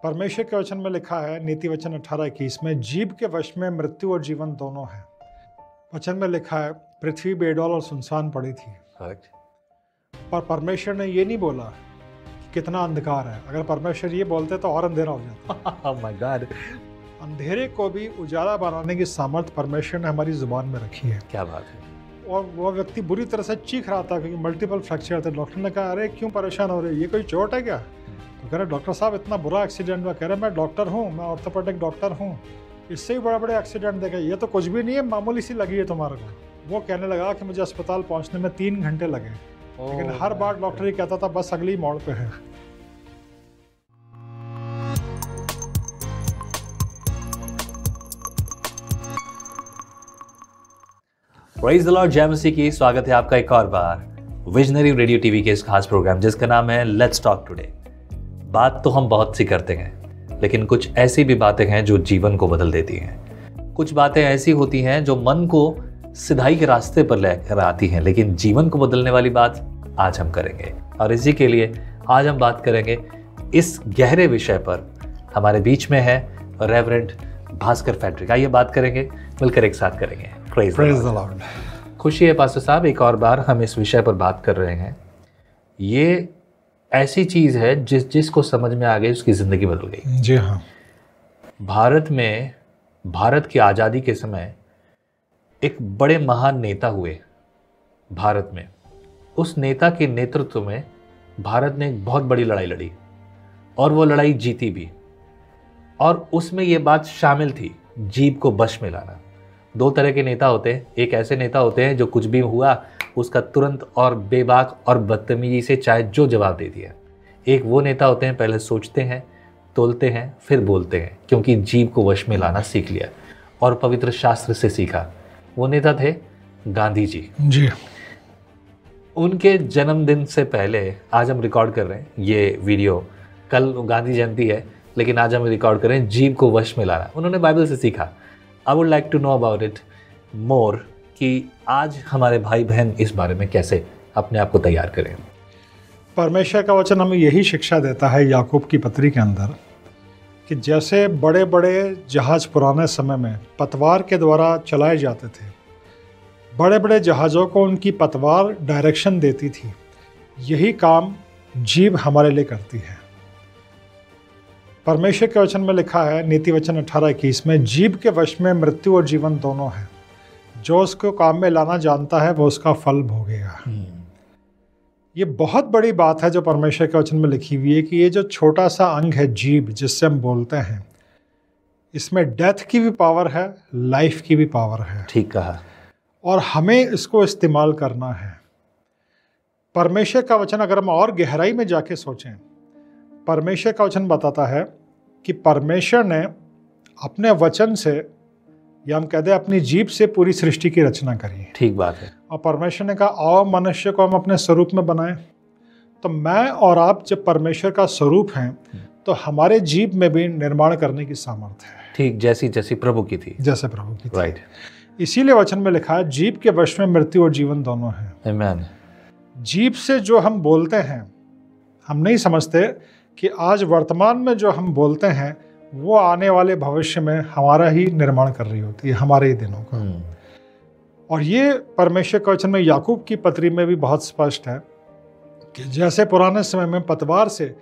परमेश्वर के वचन में लिखा है, नीति वचन 18:21 में, जीभ के वश में मृत्यु और जीवन दोनों है। वचन में लिखा है, पृथ्वी बेडौल और सुनसान पड़ी थी। पर परमेश्वर ने ये नहीं बोला कि कितना अंधकार है। अगर परमेश्वर ये बोलते तो और अंधेरा हो जाता। Oh my God. अंधेरे को भी उजाला बनाने की सामर्थ्य परमेश्वर ने हमारी जुबान में रखी है। क्या बात है। और वो व्यक्ति बुरी तरह से चीख रहा था क्योंकि मल्टीपल फ्रैक्चर थे। डॉक्टर ने कहा, अरे क्यों परेशान हो रहे, ये कोई चोट है क्या? तो कह रहे, डॉक्टर साहब इतना बुरा एक्सीडेंट हुआ। कह रहे, मैं डॉक्टर हूँ, मैं ऑर्थोपेडिक डॉक्टर हूँ, इससे भी बड़े बड़े एक्सीडेंट देखे, ये तो कुछ भी नहीं है, मामूली सी लगी है तुम्हारे को। वो कहने लगा कि मुझे अस्पताल पहुँचने में 3 घंटे लगे, लेकिन हर बार डॉक्टर ही कहता था बस अगली मोड़ पे है। प्रेज़ द लॉर्ड, जय मसीह की। स्वागत है आपका एक और बार विजनरी रेडियो टीवी के इस खास प्रोग्राम जिसका नाम है लेट्स टॉक टुडे। बात तो हम बहुत सी करते हैं, लेकिन कुछ ऐसी भी बातें हैं जो जीवन को बदल देती हैं। कुछ बातें ऐसी होती हैं जो मन को सिधाई के रास्ते पर लेकर आती हैं, लेकिन जीवन को बदलने वाली बात आज हम करेंगे। और इसी के लिए आज हम बात करेंगे इस गहरे विषय पर। हमारे बीच में है रेवरेंड भास्कर फैड्रिक। आइए बात करेंगे, मिलकर एक साथ करेंगे। Praise the Lord. खुशी है पास्टर साहब, एक और बार हम इस विषय पर बात कर रहे हैं। ये ऐसी चीज़ है जिसको समझ में आ गई उसकी ज़िंदगी बदल गई। जी हाँ। भारत की आज़ादी के समय एक बड़े महान नेता हुए भारत में। उस नेता के नेतृत्व में भारत ने एक बहुत बड़ी लड़ाई लड़ी और वो लड़ाई जीती भी। और उसमें ये बात शामिल थी, जीभ को वश में लाना। 2 तरह के नेता होते हैं। एक ऐसे नेता होते हैं जो कुछ भी हुआ उसका तुरंत और बेबाक और बदतमीजी से चाहे जो जवाब दे दिया। एक वो नेता होते हैं, पहले सोचते हैं, तोलते हैं, फिर बोलते हैं, क्योंकि जीभ को वश में लाना सीख लिया और पवित्र शास्त्र से सीखा। वो नेता थे गांधी जी। जी। उनके जन्मदिन से पहले आज हम रिकॉर्ड कर रहे हैं ये वीडियो। कल गांधी जयंती है, लेकिन आज हम रिकॉर्ड कर रहे हैं जीभ को वश में लाना। उन्होंने बाइबल से सीखा। I would like to know about it more, कि आज हमारे भाई बहन इस बारे में कैसे अपने आप को तैयार करें। परमेश्वर का वचन हमें यही शिक्षा देता है याकूब की पत्री के अंदर, कि जैसे बड़े बड़े जहाज पुराने समय में पतवार के द्वारा चलाए जाते थे, बड़े बड़े जहाज़ों को उनकी पतवार डायरेक्शन देती थी, यही काम जीभ हमारे लिए करती है। परमेश्वर के वचन में लिखा है, नीति वचन 18:21 में, जीभ के वश में मृत्यु और जीवन दोनों है, जो उसको काम में लाना जानता है वो उसका फल भोगेगा। ये बहुत बड़ी बात है जो परमेश्वर के वचन में लिखी हुई है, कि ये जो छोटा सा अंग है जीभ, जिससे हम बोलते हैं, इसमें डेथ की भी पावर है, लाइफ की भी पावर है। ठीक कहा। और हमें इसको इस्तेमाल करना है। परमेश्वर का वचन अगर हम और गहराई में जाके सोचें, परमेश्वर का वचन बताता है कि परमेश्वर ने अपने वचन से, या हम कहते हैं अपनी जीभ से, पूरी सृष्टि की रचना करी। ठीक बात है। और परमेश्वर ने कहा, आओ मनुष्य को हम अपने स्वरूप में बनाएं। तो मैं और आप जब परमेश्वर का स्वरूप हैं, तो हमारे जीभ में भी निर्माण करने की सामर्थ्य है। ठीक, जैसी प्रभु की थी। जैसे प्रभु की थी। राइट। इसीलिए वचन में लिखा है, जीभ के वश में मृत्यु और जीवन दोनों है। आमीन। जीभ से जो हम बोलते हैं, हम नहीं समझते कि आज वर्तमान में जो हम बोलते हैं वो आने वाले भविष्य में हमारा ही निर्माण कर रही होती है, हमारे ही दिनों का। और ये परमेश्वर के वचन में याकूब की पत्री में भी बहुत स्पष्ट है कि जैसे पुराने समय में पतवार से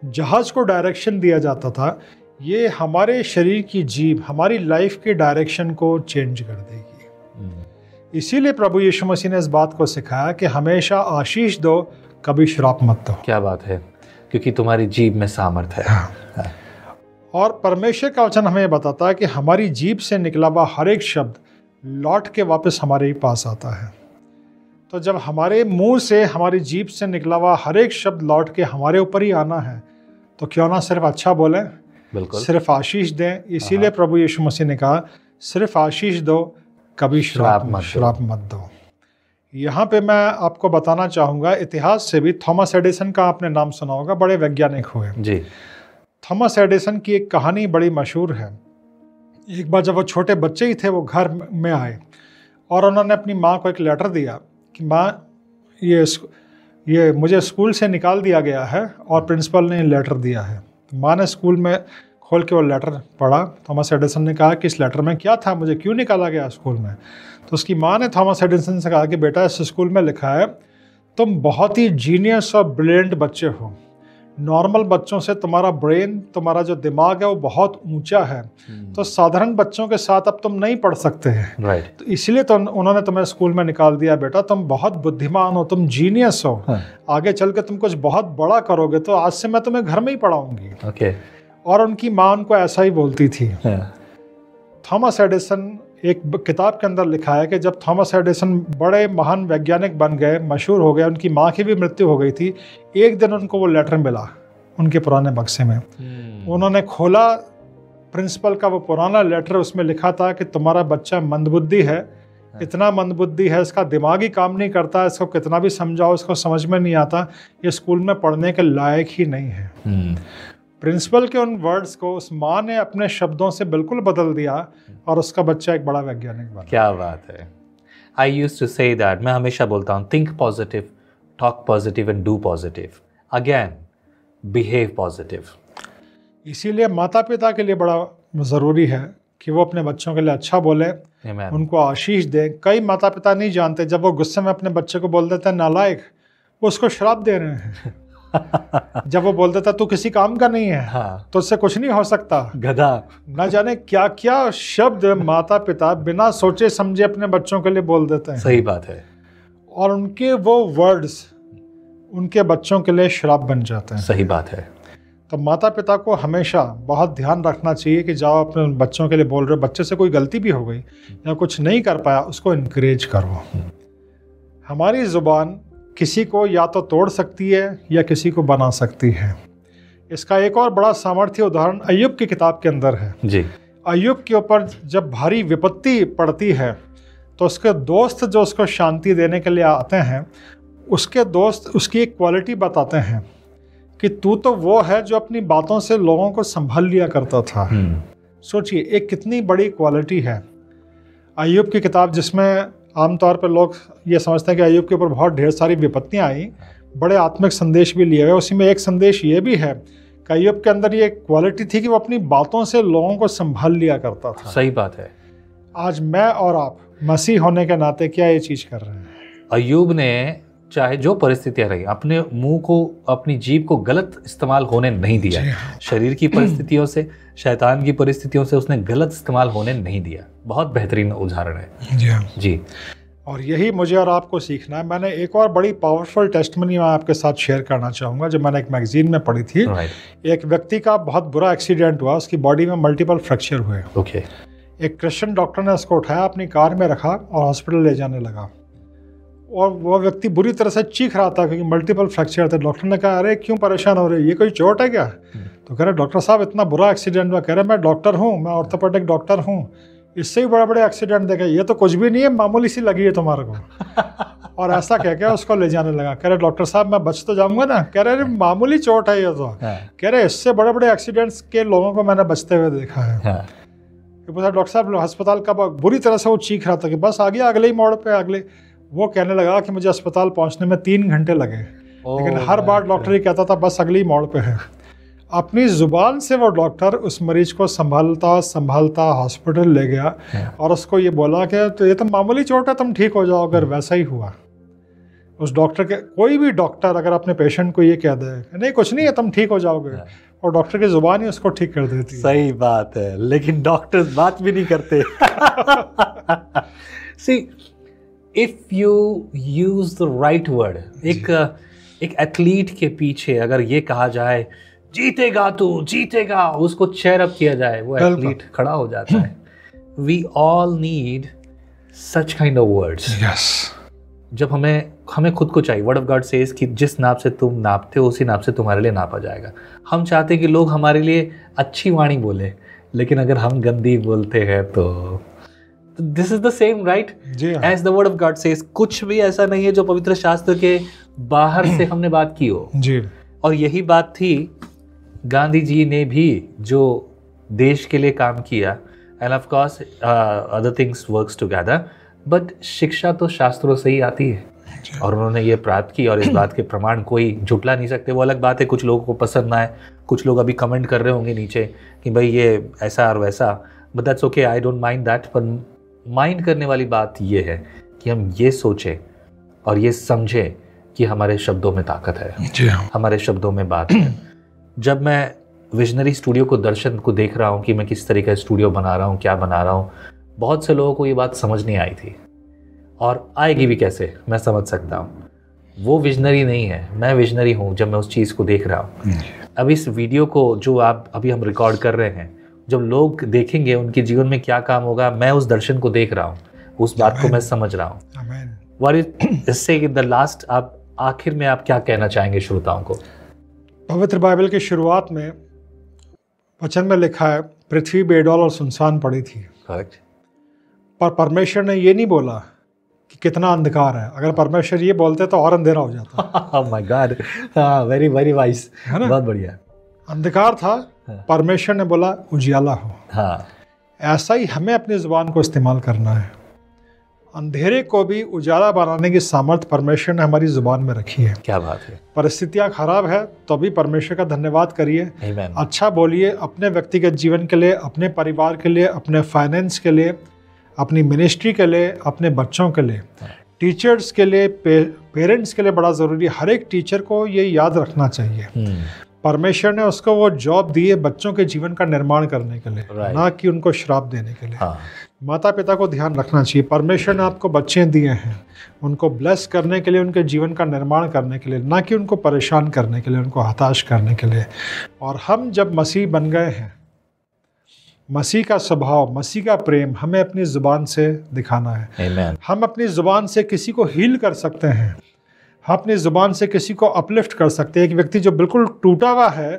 जहाज को डायरेक्शन दिया जाता था, ये हमारे शरीर की जीभ हमारी लाइफ की डायरेक्शन को चेंज कर देगी। इसीलिए प्रभु यीशु मसीह ने इस बात को सिखाया कि हमेशा आशीष दो, कभी श्राप मत दो। क्या बात है, क्योंकि तुम्हारी जीभ में सामर्थ है। हाँ। और परमेश्वर का वचन हमें बताता है कि हमारी जीभ से निकला हुआ हर एक शब्द लौट के वापस हमारे ही पास आता है। तो जब हमारे मुंह से, हमारी जीभ से निकला हुआ हर एक शब्द लौट के हमारे ऊपर ही आना है, तो क्यों ना सिर्फ अच्छा बोलें, बिल्कुल, सिर्फ आशीष दें। इसीलिए प्रभु यीशु मसीह ने कहा, सिर्फ आशीष दो, कभी श्राप मत दो। यहाँ पे मैं आपको बताना चाहूँगा, इतिहास से भी थॉमस एडिसन का आपने नाम सुना होगा, बड़े वैज्ञानिक हुए जी। थॉमस एडिसन की एक कहानी बड़ी मशहूर है। एक बार जब वो छोटे बच्चे ही थे, वो घर में आए और उन्होंने अपनी माँ को एक लेटर दिया कि माँ, ये मुझे स्कूल से निकाल दिया गया है और प्रिंसिपल ने लेटर दिया है। माँ ने स्कूल में खोल के वो लेटर पढ़ा। थॉमस एडिसन ने कहा कि इस लेटर में क्या था, मुझे क्यों निकाला गया स्कूल में। तो उसकी माँ ने थॉमस एडिसन से कहा कि बेटा इस स्कूल में लिखा है तुम बहुत ही जीनियस और ब्रिलियंट बच्चे हो, नॉर्मल बच्चों से तुम्हारा ब्रेन, तुम्हारा जो दिमाग है वो बहुत ऊंचा है, तो साधारण बच्चों के साथ अब तुम नहीं पढ़ सकते हैं। राइट। तो इसलिए तो उन्होंने तुम्हें स्कूल में निकाल दिया। बेटा तुम बहुत बुद्धिमान हो, तुम जीनियस हो, आगे चल के तुम कुछ बहुत बड़ा करोगे, तो आज से मैं तुम्हें घर में ही पढ़ाऊंगी। ओके। और उनकी माँ उनको ऐसा ही बोलती थी। थॉमस एडिसन, एक किताब के अंदर लिखा है कि जब थॉमस एडिसन बड़े महान वैज्ञानिक बन गए, मशहूर हो गए, उनकी माँ की भी मृत्यु हो गई थी, एक दिन उनको वो लेटर मिला उनके पुराने बक्से में। उन्होंने खोला प्रिंसिपल का वो पुराना लेटर, उसमें लिखा था कि तुम्हारा बच्चा मंदबुद्धि है, इतना मंदबुद्धि है, इसका दिमाग ही काम नहीं करता, इसको कितना भी समझाओ इसको समझ में नहीं आता, ये स्कूल में पढ़ने के लायक ही नहीं है। प्रिंसिपल के उन वर्ड्स को उस माँ ने अपने शब्दों से बिल्कुल बदल दिया और उसका बच्चा एक बड़ा वैज्ञानिक बना। क्या बात है। I used to say that, मैं हमेशा बोलता हूँ, think positive, talk positive and do positive, again behave positive. इसीलिए माता पिता के लिए बड़ा ज़रूरी है कि वो अपने बच्चों के लिए अच्छा बोले, उनको आशीष दें। कई माता पिता नहीं जानते, जब वो गुस्से में अपने बच्चे को बोल देते हैं नालायक, वो उसको श्राप दे रहे हैं। जब वो बोल देता तू किसी काम का नहीं है, हाँ, तो उससे कुछ नहीं हो सकता, गधा, ना जाने क्या क्या शब्द माता पिता बिना सोचे समझे अपने बच्चों के लिए बोल देते हैं। सही बात है। और उनके वो वर्ड्स उनके बच्चों के लिए श्राप बन जाते हैं। सही बात है। तो माता पिता को हमेशा बहुत ध्यान रखना चाहिए कि जाओ अपने बच्चों के लिए बोल रहे हो, बच्चे से कोई गलती भी हो गई या कुछ नहीं कर पाया, उसको इनकरेज करो। हमारी ज़ुबान किसी को या तो तोड़ सकती है या किसी को बना सकती है। इसका एक और बड़ा सामर्थ्य उदाहरण अय्यूब की किताब के अंदर है जी। अय्यूब के ऊपर जब भारी विपत्ति पड़ती है तो उसके दोस्त जो उसको शांति देने के लिए आते हैं, उसके दोस्त उसकी एक क्वालिटी बताते हैं कि तू तो वो है जो अपनी बातों से लोगों को संभाल लिया करता था। सोचिए एक कितनी बड़ी क्वालिटी है। अय्यूब की किताब, जिसमें आमतौर पर लोग ये समझते हैं कि अय्यूब के ऊपर बहुत ढेर सारी विपत्तियां आई, बड़े आत्मिक संदेश भी लिए हुए, उसी में एक संदेश ये भी है कि अय्यूब के अंदर ये क्वालिटी थी कि वो अपनी बातों से लोगों को संभाल लिया करता था। सही बात है। आज मैं और आप मसीह होने के नाते क्या ये चीज़ कर रहे हैं? अय्यूब ने चाहे जो परिस्थितियां रही, अपने मुंह को, अपनी जीभ को गलत इस्तेमाल होने नहीं दिया। शरीर की परिस्थितियों से, शैतान की परिस्थितियों से उसने गलत इस्तेमाल होने नहीं दिया। बहुत बेहतरीन उदाहरण है जी। और यही मुझे और आपको सीखना है। मैंने एक और बड़ी पावरफुल टेस्टमनी मैं आपके साथ शेयर करना चाहूँगा, जो मैंने एक मैगजीन में पढ़ी थी। एक व्यक्ति का बहुत बुरा एक्सीडेंट हुआ, उसकी बॉडी में मल्टीपल फ्रैक्चर हुए। एक क्रिश्चियन डॉक्टर ने उसको उठाया, अपनी कार में रखा और हॉस्पिटल ले जाने लगा। और वो व्यक्ति बुरी तरह से चीख रहा था क्योंकि मल्टीपल फ्रैक्चर थे। डॉक्टर ने कहा, अरे क्यों परेशान हो रहे, ये कोई चोट है क्या? तो कह रहे डॉक्टर साहब इतना बुरा एक्सीडेंट हुआ। कह रहे मैं डॉक्टर हूँ, मैं ऑर्थोपेडिक डॉक्टर हूँ, इससे ही बड़े बड़े एक्सीडेंट देखे, ये तो कुछ भी नहीं है, मामूली सी लगी है तुम्हारे को। और ऐसा कह के उसको ले जाने लगा। कह रहे डॉक्टर साहब मैं बच तो जाऊंगा ना? कह रहे मामूली चोट है ये तो। कह रहे इससे बड़े बड़े एक्सीडेंट्स के लोगों को मैंने बचते हुए देखा है। डॉक्टर साहब अस्पताल का बुरी तरह से वो चीख रहा था कि बस आ गया अगले ही मोड़ पे अगले। वो कहने लगा कि मुझे अस्पताल पहुंचने में 3 घंटे लगे, लेकिन हर बार डॉक्टर ही कहता था बस अगली मोड़ पे है। अपनी ज़ुबान से वो डॉक्टर उस मरीज को संभालता हॉस्पिटल ले गया और उसको ये बोला कि तो ये तो मामूली चोट है, तुम ठीक हो जाओ। अगर वैसा ही हुआ, उस डॉक्टर के, कोई भी डॉक्टर अगर अपने पेशेंट को ये कह दे नहीं कुछ नहीं है तुम ठीक हो जाओगे, और डॉक्टर की ज़ुबान ही उसको ठीक कर देती है। सही बात है, लेकिन डॉक्टर्स बात भी नहीं करते। See if you use the right word, एक एथलीट के पीछे अगर ये कहा जाए जीतेगा तू जीतेगा, उसको चेयर अप किया जाए, वो एथलीट खड़ा हो जाता है। We all need such kind of words. जब हमें खुद को चाहिए, वर्ड ऑफ गॉड सेज कि जिस नाप से तुम नापते हो उसी नाप से तुम्हारे लिए नापा जाएगा। हम चाहते हैं कि लोग हमारे लिए अच्छी वाणी बोले, लेकिन अगर हम गंदी बोलते हैं तो this is the same right as the word of God says. कुछ भी ऐसा नहीं है जो पवित्र शास्त्र के बाहर से हमने बात की हो जी। और यही बात थी गांधी जी ने भी, जो देश के लिए काम किया, end of course other things works together, but शिक्षा तो शास्त्रों से ही आती है। और उन्होंने ये प्राप्त की, और इस बात के प्रमाण कोई झुटला नहीं सकते। वो अलग बात है कुछ लोगों को पसंद ना आए, कुछ लोग अभी कमेंट कर रहे होंगे नीचे कि भाई ये ऐसा और वैसा, but that's okay, I don't mind that. पर माइंड करने वाली बात ये है कि हम ये सोचें और ये समझें कि हमारे शब्दों में ताकत है, हमारे शब्दों में बात है। जब मैं विजनरी स्टूडियो को दर्शन को देख रहा हूँ कि मैं किस तरीके का स्टूडियो बना रहा हूँ, क्या बना रहा हूँ, बहुत से लोगों को ये बात समझ नहीं आई थी, और आएगी भी कैसे, मैं समझ सकता हूँ। वो विजनरी नहीं है, मैं विजनरी हूँ जब मैं उस चीज़ को देख रहा हूँ। अब इस वीडियो को जो आप अभी हम रिकॉर्ड कर रहे हैं, जब लोग देखेंगे उनके जीवन में क्या काम होगा, मैं उस दर्शन को देख रहा हूँ, उस बात को मैं समझ रहा हूँ। इससे द लास्ट, आप आखिर में आप क्या कहना चाहेंगे श्रोताओं को? पवित्र बाइबल की शुरुआत में वचन में लिखा है, पृथ्वी बेडौल और सुनसान पड़ी थी। करेक्ट। पर परमेश्वर ने ये नहीं बोला कि कितना अंधकार है। अगर परमेश्वर ये बोलते तो और अंधेरा हो जाता। Oh my God, very very wise, है ना? बहुत बढ़िया। अंधकार था, परमेश्वर ने बोला उजियाला हो। हाँ, ऐसा ही हमें अपनी जुबान को इस्तेमाल करना है। अंधेरे को भी उजाला बनाने की सामर्थ्य परमेश्वर ने हमारी जुबान में रखी है। क्या बात है। परिस्थितियां खराब है तो भी परमेश्वर का धन्यवाद करिए, Amen. अच्छा बोलिए, अपने व्यक्तिगत जीवन के लिए, अपने परिवार के लिए, अपने फाइनेंस के लिए, अपनी मिनिस्ट्री के लिए, अपने बच्चों के लिए, टीचर्स के लिए, पेरेंट्स के लिए बड़ा ज़रूरी है। हर एक टीचर को ये याद रखना चाहिए परमेश्वर ने उसको वो जॉब दी है बच्चों के जीवन का निर्माण करने के लिए, ना कि उनको श्राप देने के लिए। माता पिता को ध्यान रखना चाहिए, परमेश्वर ने आपको बच्चे दिए हैं उनको ब्लेस करने के लिए, उनके जीवन का निर्माण करने के लिए, ना कि उनको परेशान करने के लिए, उनको हताश करने के लिए। और हम जब मसीह बन गए हैं, मसीह का स्वभाव, मसीह का प्रेम हमें अपनी ज़ुबान से दिखाना है। Amen. हम अपनी ज़ुबान से किसी को हील कर सकते हैं, हम अपनी ज़ुबान से किसी को अपलिफ्ट कर सकते हैं। एक व्यक्ति जो बिल्कुल टूटा हुआ है,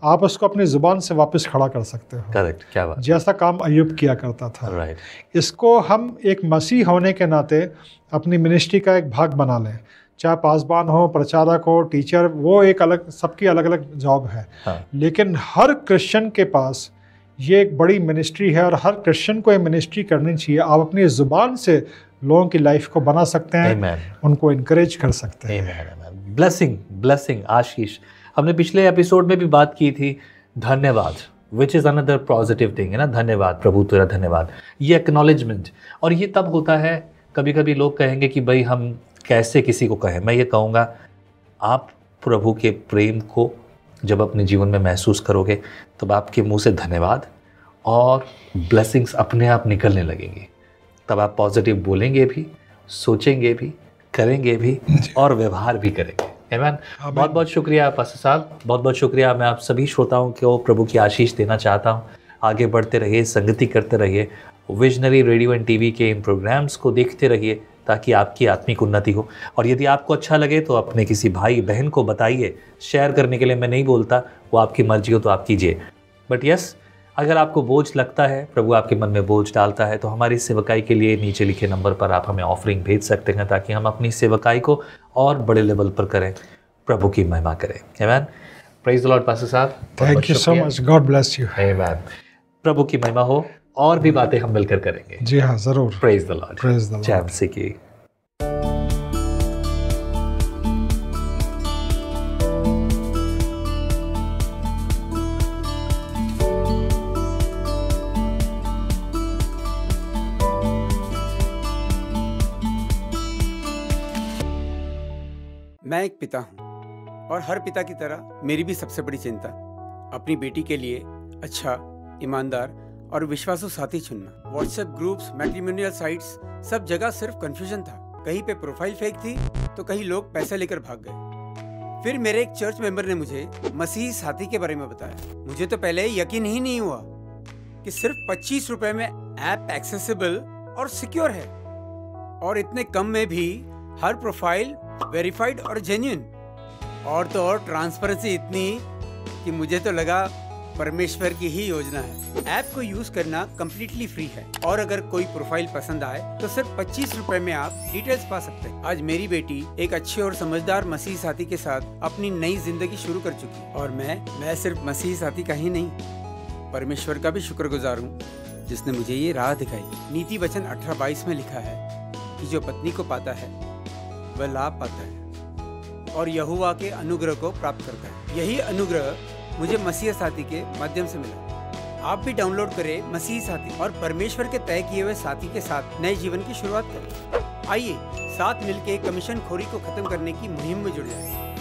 आप उसको अपनी ज़ुबान से वापस खड़ा कर सकते हो। करेक्ट, क्या बात। जैसा काम अय्यूब किया करता था। राइट। इसको हम एक मसीह होने के नाते अपनी मिनिस्ट्री का एक भाग बना लें, चाहे पासबान हो, प्रचारक हो, टीचर, वो एक अलग, सबकी अलग अलग जॉब है। लेकिन हर क्रिश्चियन के पास ये एक बड़ी मिनिस्ट्री है और हर क्रिश्चियन को ये मिनिस्ट्री करनी चाहिए। आप अपनी ज़ुबान से लोगों की लाइफ को बना सकते हैं। Amen. उनको इनकरेज कर सकते हैं। Amen. ब्लेसिंग, ब्लेसिंग, आशीष। हमने पिछले एपिसोड में भी बात की थी धन्यवाद, which is another positive thing, है ना। धन्यवाद प्रभु, तेरा धन्यवाद, ये एक्नॉलेजमेंट। और ये तब होता है, कभी कभी लोग कहेंगे कि भाई हम कैसे किसी को कहें। मैं ये कहूँगा, आप प्रभु के प्रेम को जब अपने जीवन में महसूस करोगे तब आपके मुंह से धन्यवाद और ब्लेसिंग्स अपने आप निकलने लगेंगी। तब आप पॉजिटिव बोलेंगे भी, सोचेंगे भी, करेंगे भी और व्यवहार भी करेंगे। आमीन। बहुत बहुत शुक्रिया पास्टर साहब, बहुत बहुत शुक्रिया। मैं आप सभी श्रोताओं को प्रभु की आशीष देना चाहता हूँ। आगे बढ़ते रहिए, संगति करते रहिए, विजनरी रेडियो एंड टीवी के इन प्रोग्राम्स को देखते रहिए ताकि आपकी आत्मिक उन्नति हो। और यदि आपको अच्छा लगे तो अपने किसी भाई बहन को बताइए। शेयर करने के लिए मैं नहीं बोलता, वो आपकी मर्जी हो तो आप कीजिए। बट यस, अगर आपको बोझ लगता है, प्रभु आपके मन में बोझ डालता है, तो हमारी सेवकाई के लिए नीचे लिखे नंबर पर आप हमें ऑफरिंग भेज सकते हैं ताकि हम अपनी सेवकाई को और बड़े लेवल पर करें, प्रभु की महिमा करें। आमीन। प्रेज द लॉर्ड पास्टर साहब, thank you so much, God bless you. आमीन। प्रभु की महिमा हो, और भी बातें हम मिलकर करेंगे। जी हाँ, जरूर। Praise the Lord, praise the Lord. जय मसीह की। मैं एक पिता हूँ और हर पिता की तरह मेरी भी सबसे बड़ी चिंता अपनी बेटी के लिए अच्छा, ईमानदार और विश्वासु साथी चुनना। व्हाट्सएप ग्रुप्स, मैट्रिमोनियल साइट्स, सब जगह सिर्फ कंफ्यूजन था। कहीं पे प्रोफाइल फेक थी तो कहीं लोग पैसे लेकर भाग गए। फिर मेरे एक चर्च मेंबर ने मुझे मसीही साथी के बारे में बताया। मुझे तो पहले यकीन ही नहीं हुआ कि सिर्फ 25 रुपए में ऐप एक्सेसिबल और सिक्योर है, और इतने कम में भी हर प्रोफाइल वेरीफाइड और जेन्युइन। और तो और ट्रांसपेरेंसी इतनी कि मुझे तो लगा परमेश्वर की ही योजना है। ऐप को यूज करना कम्प्लीटली फ्री है, और अगर कोई प्रोफाइल पसंद आए तो सिर्फ 25 रुपए में आप डिटेल्स पा सकते हैं। आज मेरी बेटी एक अच्छे और समझदार मसीही साथी के साथ अपनी नई जिंदगी शुरू कर चुकी है। और मैं सिर्फ मसीही साथी का ही नहीं, परमेश्वर का भी शुक्रगुजार हूँ जिसने मुझे ये राह दिखाई। नीति वचन 18:22 में लिखा है कि जो पत्नी को पाता है वह लाभ पाता है और यहोवा के अनुग्रह को प्राप्त करता है। यही अनुग्रह मुझे मसीह साथी के माध्यम से मिला। आप भी डाउनलोड करें मसीह साथी और परमेश्वर के तय किए हुए साथी के साथ नए जीवन की शुरुआत करें। आइए साथ मिलकर कमीशन खोरी को खत्म करने की मुहिम में जुड़ जाएं।